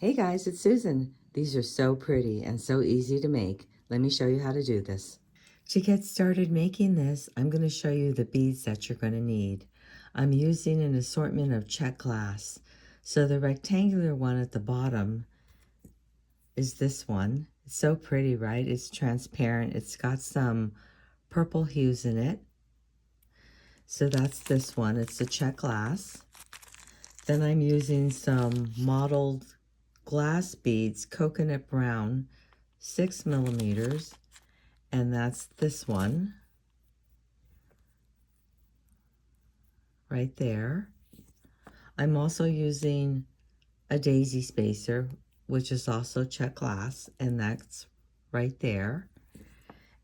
Hey guys, it's Susan. These are so pretty and so easy to make. Let me show you how to do this. To get started making this, I'm going to show you the beads that you're going to need. I'm using an assortment of Czech glass. So the rectangular one at the bottom is this one. It's so pretty, right? It's transparent. It's got some purple hues in it. So that's this one. It's the Czech glass. Then I'm using some mottled glass beads, coconut brown, 6 millimeters, and that's this one right there. I'm also using a daisy spacer, which is also Czech glass, and that's right there.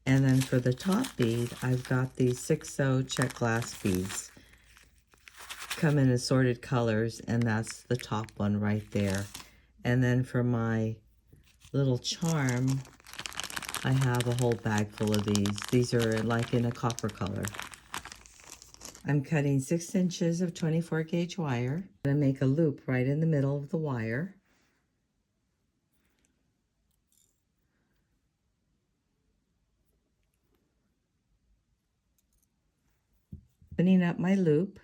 And then for the top bead, I've got these 6-0 Czech glass beads. Come in assorted colors, and that's the top one right there. And then for my little charm, I have a whole bag full of these. These are like in a copper color. I'm cutting 6 inches of 24 gauge wire. I'm going to make a loop right in the middle of the wire. Opening up my loop,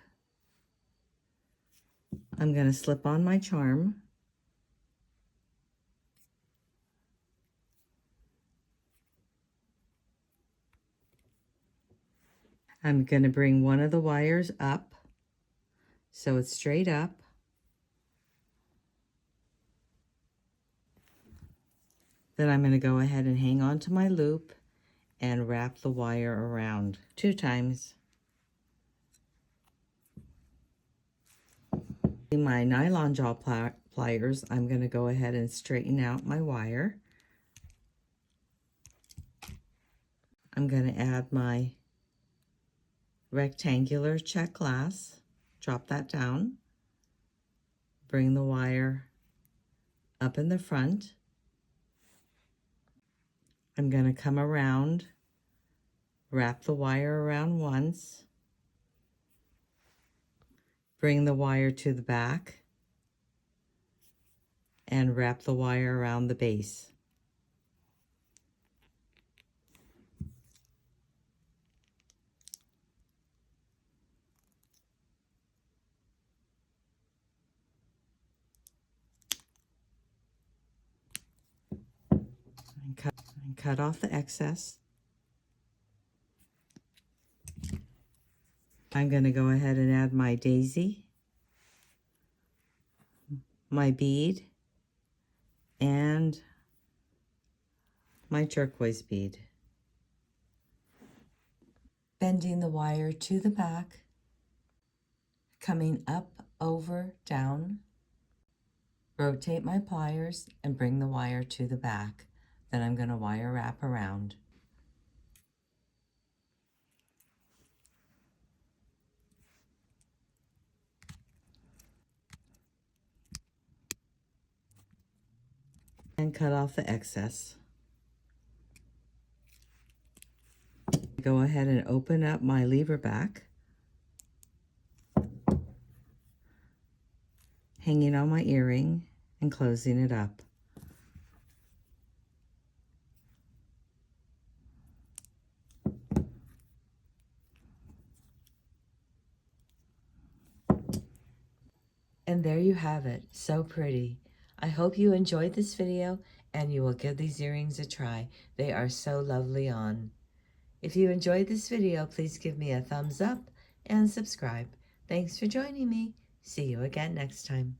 I'm going to slip on my charm. I'm going to bring one of the wires up so it's straight up. Then I'm going to go ahead and hang on to my loop and wrap the wire around 2 times. In my nylon jaw pliers, I'm going to go ahead and straighten out my wire. I'm going to add my rectangular Czech glass, drop that down, bring the wire up in the front. I'm going to come around, wrap the wire around once, bring the wire to the back, and wrap the wire around the base. And cut off the excess. I'm going to go ahead and add my daisy, my bead, and my turquoise bead. Bending the wire to the back, coming up, over, down. Rotate my pliers and bring the wire to the back. Then I'm going to wire wrap around. And cut off the excess. Go ahead and open up my lever back, hanging on my earring and closing it up. And there you have it, so pretty. I hope you enjoyed this video and you will give these earrings a try. They are so lovely on. If you enjoyed this video, please give me a thumbs up and subscribe. Thanks for joining me. See you again next time.